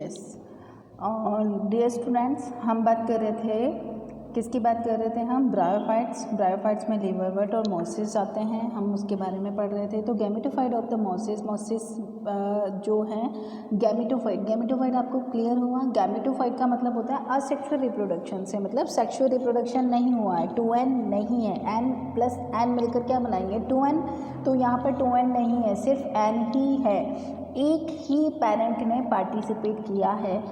Yes. Dear students, हम बात कर रहे थे, किसकी बात कर रहे थे हम? ब्रायोफाइट्स में लीवरवर्ट और मोसिस आते हैं, हम उसके बारे में पढ़ रहे थे। तो गैमेटोफाइट ऑफ द मोसिस जो है गैमेटोफाइट आपको क्लियर हुआ? गैमेटोफाइट का मतलब होता है असेक्सुअल रिप्रोडक्शन से, मतलब सेक्सुअल रिप्रोडक्शन नहीं हुआ है, 2n नहीं है, n प्लस n मिलकर क्या बनाएंगे 2n। तो यहाँ पर 2n नहीं है, सिर्फ n ही है, एक ही पेरेंट ने पार्टिसिपेट किया है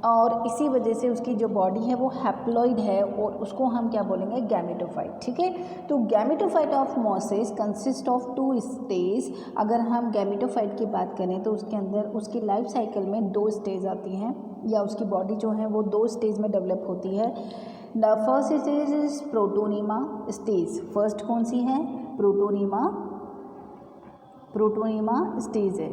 और इसी वजह से उसकी जो बॉडी है वो हैप्लॉइड है और उसको हम क्या बोलेंगे? गैमेटोफाइट। ठीक है, तो gametophyte of mosses consist of 2 stage. अगर हम गैमेटोफाइट की बात करें तो उसके अंदर उसकी लाइफ साइकिल में 2 स्टेज आती हैं, या उसकी बॉडी जो है वो 2 स्टेज में डेवलप होती है। The first stage is protonema stage. First कौन सी है? प्रोटोनीमा स्टेज है।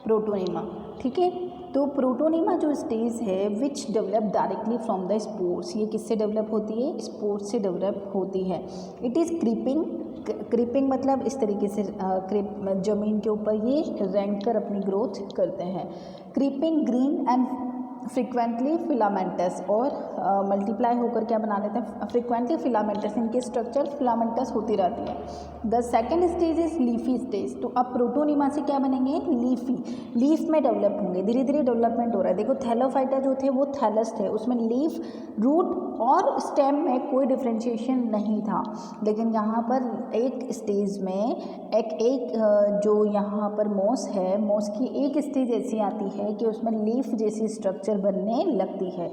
प्रोटोनीमा, ठीक है। तो प्रोटोनीमा जो स्टेज है which develop directly from the spores, ये किससे डेवलप होती है? स्पोर्स से डेवलप होती है। इट इज़ क्रीपिंग मतलब इस तरीके से जमीन के ऊपर ये रेंग कर अपनी ग्रोथ करते हैं। Creeping green and frequently filamentous, और मल्टीप्लाई होकर क्या बना लेते हैं? फ्रिक्वेंटली फिलामेंटस, इनकी स्ट्रक्चर फिलामेंटस होती रहती है। The second stage is leafy stage. तो अब प्रोटोनीमा से क्या बनेंगे? लीफ में डेवलप होंगे, धीरे धीरे डेवलपमेंट हो रहा है। देखो थैलोफाइटा जो थे वो थैलस थे, उसमें लीफ, रूट और स्टेम में कोई डिफ्रेंशिएशन नहीं था, लेकिन यहाँ पर एक स्टेज में जो यहाँ पर मोस है, मोस की एक स्टेज ऐसी आती है कि उसमें लीफ जैसी स्ट्रक्चर बनने लगती है,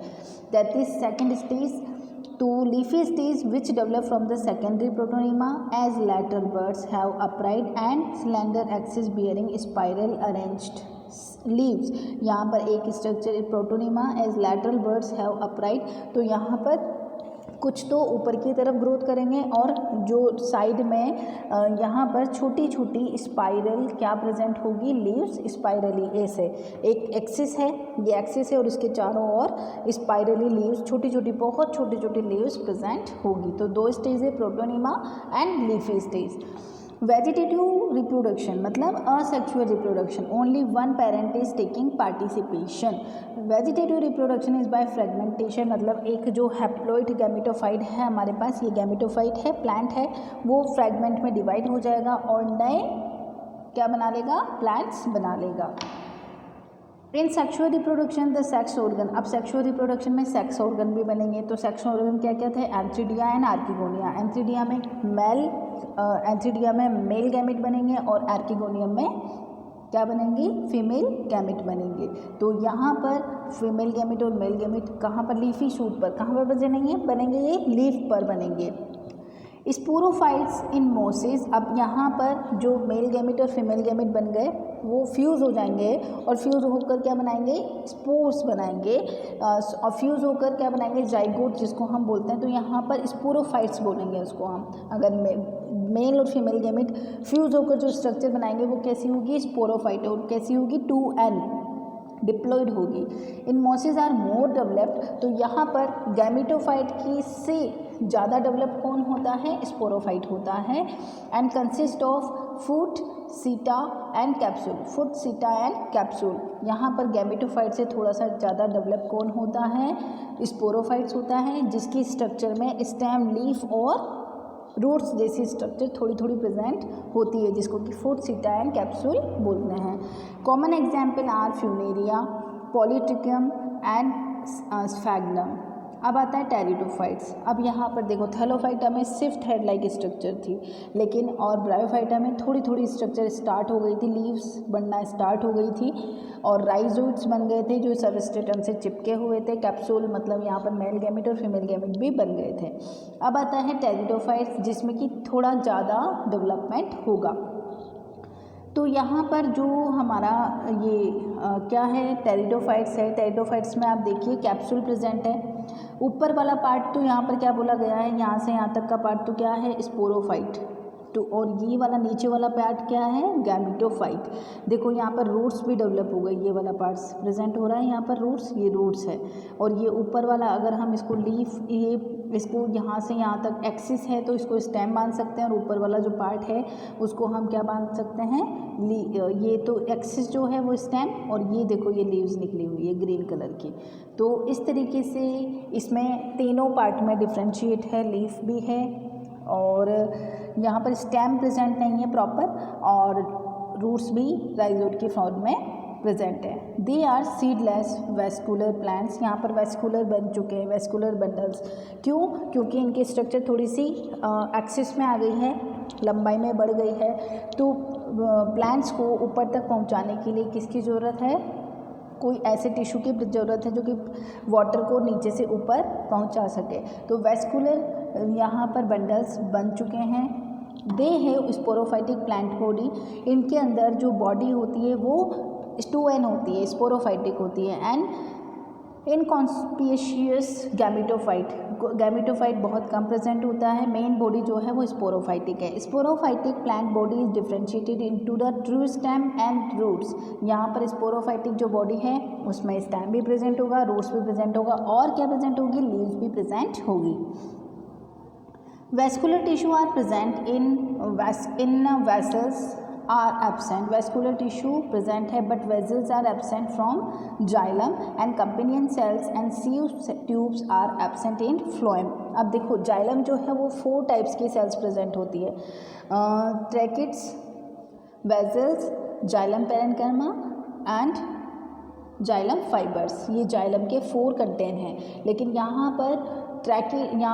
that is second stage. To leafy stage which develop from the secondary protonema as lateral buds have upright and slender axis bearing spiral arranged leaves। यहाँ पर एक structure protonema as lateral buds have upright, तो यहाँ पर कुछ तो ऊपर की तरफ ग्रोथ करेंगे और जो साइड में यहाँ पर छोटी छोटी स्पाइरल क्या प्रेजेंट होगी? लीव्स स्पाइरली ऐसे एक एक्सिस है, ये एक्सिस है और इसके चारों ओर स्पाइरली लीव्स, छोटी छोटी बहुत छोटी छोटी लीव्स प्रेजेंट होगी। तो 2 स्टेज है, protonema and leafy stage. Vegetative reproduction मतलब asexual reproduction, only one parent is taking participation. Vegetative reproduction is by fragmentation, मतलब एक जो हैप्लॉइड गैमेटोफाइट है हमारे पास, ये गैमेटोफाइट है, प्लांट है, वो फ्रैगमेंट में डिवाइड हो जाएगा और नए क्या बना लेगा? प्लांट्स बना लेगा। In sexual reproduction the sex organ, अब सेक्सुअल रिप्रोडक्शन में सेक्स ऑर्गन भी बनेंगे। तो सेक्स ऑर्गन क्या क्या थे? Antheridia and archegonia. एंथ्रीडिया में मेल गैमेट बनेंगे और आर्किगोनियम में क्या बनेंगे? फीमेल गैमेट बनेंगे। तो यहाँ पर फीमेल गैमेट और मेल गैमेट कहाँ पर? लीफी शूट पर। कहाँ पर बनेंगे? ये लीफ पर बनेंगे। स्पोरोफाइट्स इन मोसिस, अब यहाँ पर जो मेल गैमेट और फीमेल गैमेट बन गए वो फ्यूज़ हो जाएंगे और फ्यूज़ होकर क्या बनाएंगे? स्पोर्स बनाएंगे और फ्यूज़ होकर क्या बनाएंगे? जाइगोट जिसको हम बोलते हैं। तो यहाँ पर स्पोरोफाइट्स बोलेंगे उसको हम। अगर मेल और फीमेल गैमेट फ्यूज़ होकर जो स्ट्रक्चर बनाएंगे वो कैसी होगी? स्पोरोफाइट। और कैसी होगी? 2n डिप्लॉयड होगी। इन मोसिस आर मोर डेवलप्ड, तो यहाँ पर गैमेटोफाइट की से ज़्यादा डेवलप कौन होता है? स्पोरोफाइट होता है। एंड कंसिस्ट ऑफ फूट, सीटा एंड कैप्सूल। फुट, सीटा एंड कैप्सूल। यहाँ पर गैमेटोफाइट से थोड़ा सा ज़्यादा डेवलप कौन होता है? स्पोरोफाइट्स होता है, जिसकी स्ट्रक्चर में स्टेम, लीफ और रूट्स जैसी स्ट्रक्चर थोड़ी थोड़ी प्रेजेंट होती है, जिसको कि फुट, सीटा एंड कैप्सूल बोलते हैं। Common example are Funaria, Polytrichum and Sphagnum. अब आता है टेरिडोफाइट्स। अब यहाँ पर देखो थैलोफाइटा में सिर्फ थ्रेड लाइक स्ट्रक्चर थी, लेकिन और ब्रायोफाइटा में थोड़ी थोड़ी स्ट्रक्चर स्टार्ट हो गई थी, लीव्स बनना स्टार्ट हो गई थी और राइजोइड्स बन गए थे जो सबस्ट्रेटम से चिपके हुए थे। कैप्सूल मतलब यहाँ पर मेल गैमेट और फीमेल गैमेट भी बन गए थे। अब आता है टेरिडोफाइट्स, जिसमें कि थोड़ा ज़्यादा डेवलपमेंट होगा। तो यहाँ पर जो हमारा ये क्या है? टेरिडोफाइट्स है। टेरिडोफाइट्स में आप देखिए कैप्सूल प्रेजेंट है। ऊपर वाला पार्ट तो यहाँ पर क्या बोला गया है? यहाँ से यहाँ तक का पार्ट तो क्या है? स्पोरोफाइट। तो और ये वाला नीचे वाला पार्ट क्या है? गैमेटोफाइट। देखो यहाँ पर रूट्स भी डेवलप हो गई, ये वाला पार्ट्स प्रेजेंट हो रहा है यहाँ पर रूट्स, ये रूट्स है। और ये ऊपर वाला अगर हम इसको लीफ, ये इसको यहाँ से यहाँ तक एक्सिस है तो इसको स्टेम बांध सकते हैं, और ऊपर वाला जो पार्ट है उसको हम क्या बांध सकते हैं, ये तो एक्सिस जो है वो स्टेम, और ये देखो ये लीव्स निकली हुई है ग्रीन कलर की। तो इस तरीके से इसमें तीनों पार्ट में डिफ्रेंशिएट है, लीफ भी है और यहाँ पर स्टेम प्रेजेंट नहीं है प्रॉपर, और रूट्स भी राइजोड की फॉर्म में प्रेजेंट है। They are seedless vascular plants, यहाँ पर वेस्कुलर बन चुके हैं, वेस्कुलर बंडल्स। क्यों? क्योंकि इनकी स्ट्रक्चर थोड़ी सी एक्सिस में आ गई है, लंबाई में बढ़ गई है। तो प्लांट्स को ऊपर तक पहुँचाने के लिए किसकी ज़रूरत है, कोई ऐसे टिश्यू की ज़रूरत है जो कि वाटर को नीचे से ऊपर पहुँचा सके। तो वेस्कुलर यहाँ पर बंडल्स बन चुके हैं। दे है स्पोरोफाइटिक प्लांट बॉडी, इनके अंदर जो बॉडी होती है वो 2n होती है, स्पोरोफाइटिक होती है। एंड इनकॉन्स्पिशियस गैमेटोफाइट बहुत कम प्रेजेंट होता है। मेन बॉडी जो है वो स्पोरोफाइटिक है। Sporophytic plant body is differentiated into the true stem and roots. यहाँ पर स्पोरोफाइटिक जो बॉडी है उसमें स्टेम भी प्रेजेंट होगा, रूट्स भी प्रेजेंट होगा, और क्या प्रेजेंट होगी, लीव्स भी प्रेजेंट होगी। Vascular tissue are present in vessels are absent, vascular tissue present है but vessels are absent from xylem and companion cells and sieve tubes are absent in phloem। अब देखो xylem जो है वो 4 types की cells present होती है, tracheids, vessels, xylem parenchyma and xylem fibres. ये xylem के 4 कंटेंट हैं, लेकिन यहाँ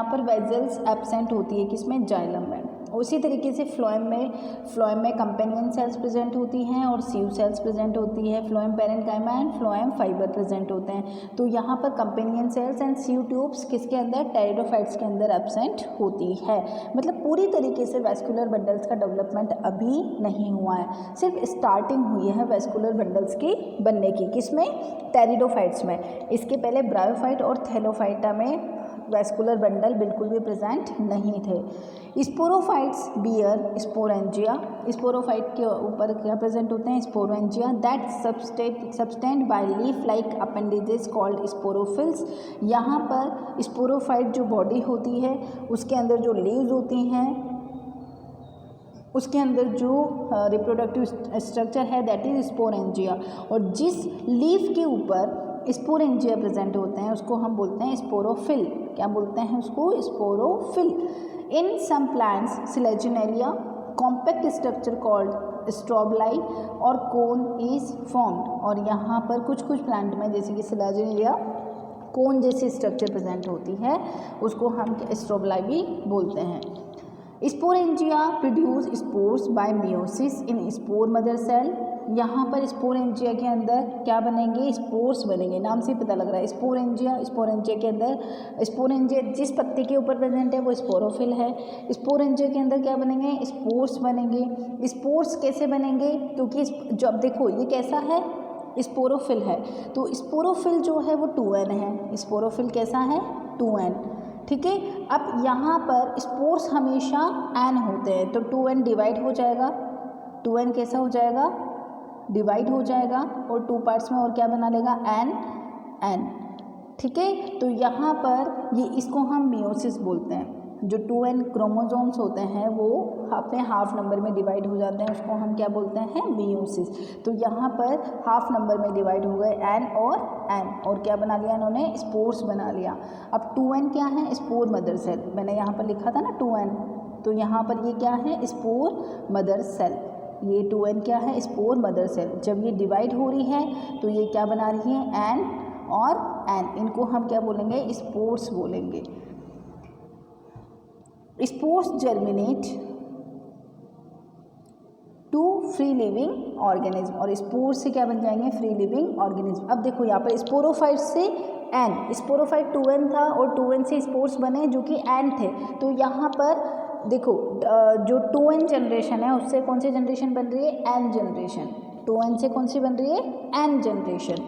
पर वेसल्स एब्सेंट होती है, किसमें, xylem में। उसी तरीके से फ्लोएम में कंपेनियन सेल्स प्रेजेंट होती हैं और सीव सेल्स प्रेजेंट होती है, phloem parenchyma and phloem fibre present होते हैं। तो यहाँ पर companion cells and sieve tubes किसके अंदर, टेरिडोफाइट्स के अंदर एब्सेंट होती है। मतलब पूरी तरीके से वेस्कुलर बंडल्स का डेवलपमेंट अभी नहीं हुआ है, सिर्फ स्टार्टिंग हुई है वेस्कुलर बंडल्स की बनने की। किसमें, टेरिडोफाइट्स में। इसके पहले ब्रायोफाइट और थैलोफाइटा में वेस्कुलर बंडल बिल्कुल भी प्रेजेंट नहीं थे। स्पोरोफाइट्स बियर स्पोरेंजिया, स्पोरोफाइट के ऊपर क्या प्रेजेंट होते हैं, sporangia that subtended by leaf like appendages called sporophylls. यहाँ पर स्पोरोफाइट जो बॉडी होती है उसके अंदर जो लीव्स होती हैं, उसके अंदर जो रिप्रोडक्टिव स्ट्रक्चर है दैट इज स्पोरेंजिया, और जिस लीफ के ऊपर स्पोरेंजिया प्रेजेंट होते हैं उसको हम बोलते हैं स्पोरोफिल। क्या बोलते हैं उसको, sporophyll. In some plants Selaginella compact structure called strobili और कोन इज फॉर्म्ड। और यहाँ पर कुछ प्लांट में जैसे कि सिलेजिनेलिया कोन जैसी स्ट्रक्चर प्रेजेंट होती है, उसको हम स्ट्रोबलाई भी बोलते हैं। Sporangia produce spores by meiosis in spore mother cell. यहाँ पर स्पोरेंजिया के अंदर क्या बनेंगे, स्पोर्स बनेंगे, नाम से पता लग रहा है। स्पोरेंजिया के अंदर, स्पोरेंजिया जिस पत्ते के ऊपर प्रेजेंट है वो स्पोरोफिल है। स्पोरेंजिया के अंदर क्या बनेंगे, स्पोर्स बनेंगे। स्पोर्स कैसे बनेंगे, क्योंकि जब देखो ये कैसा है, स्पोरोफिल है, तो स्पोरोफिल जो है वो 2n है। स्पोरोफिल कैसा है, 2n, ठीक है। अब यहाँ पर स्पोर्स हमेशा n होते हैं, तो 2n डिवाइड हो जाएगा, 2n कैसा हो जाएगा, डिवाइड हो जाएगा, और 2 पार्ट्स में और क्या बना लेगा, n, ठीक है। तो यहाँ पर ये इसको हम मियोसिस बोलते हैं। जो 2n क्रोमोसोम्स होते हैं वो अपने हाफ नंबर में डिवाइड हो जाते हैं, उसको हम क्या बोलते हैं, मियोसिस। तो यहाँ पर हाफ नंबर में डिवाइड हो गए n, और क्या बना लिया इन्होंने, स्पोर्स बना लिया। अब 2n क्या है, स्पोर मदर सेल। मैंने यहाँ पर लिखा था ना 2n, तो यहाँ पर ये क्या है, स्पोर मदर सेल। ये 2n क्या है, स्पोर मदर सेल। जब ये डिवाइड हो रही है तो ये क्या बना रही है, n और n, इनको हम क्या बोलेंगे, स्पोर्स बोलेंगे। Spores germinate to free living organism, और स्पोर्स से क्या बन जाएंगे, फ्री लिविंग ऑर्गेनिज्म। अब देखो यहाँ पर स्पोरोफाइट से n, स्पोरोफाइट 2n था और 2n से स्पोर्स बने जो कि n थे। तो यहाँ पर देखो जो 2n जनरेशन है उससे कौन सी जनरेशन बन रही है, n जनरेशन। 2n से कौन सी बन रही है, n जनरेशन।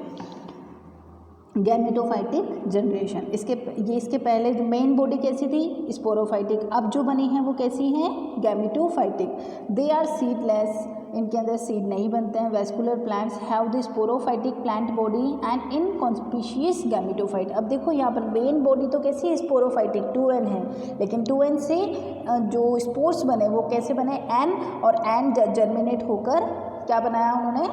Gametophytic generation. इसके पहले जो मेन बॉडी कैसी थी, स्पोरोफाइटिक, अब जो बनी है वो कैसी हैं, गैमेटोफाइटिक। दे आर सीडलेस, इनके अंदर सीड नहीं बनते हैं। Vascular plants have the sporophytic plant body and inconspicuous gametophyte. अब देखो यहाँ पर मेन बॉडी तो कैसी है, स्पोरोफाइटिक 2n है, लेकिन 2n से जो स्पोर्स बने वो कैसे बने, n, और n जर्मिनेट होकर क्या बनाया उन्होंने,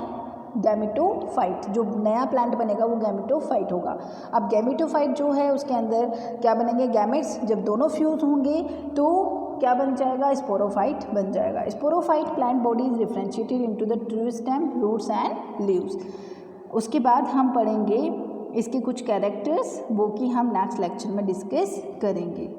गैमेटोफाइट। जो नया प्लांट बनेगा वो गैमेटोफाइट होगा। अब गैमेटोफाइट जो है उसके अंदर क्या बनेंगे, गैमेट्स। जब दोनों फ्यूज होंगे तो क्या बन जाएगा, स्पोरोफाइट बन जाएगा। Sporophyte plant body is differentiated into the true stem, roots and leaves. उसके बाद हम पढ़ेंगे इसके कुछ कैरेक्टर्स, वो कि हम नेक्स्ट लेक्चर में डिस्कस करेंगे।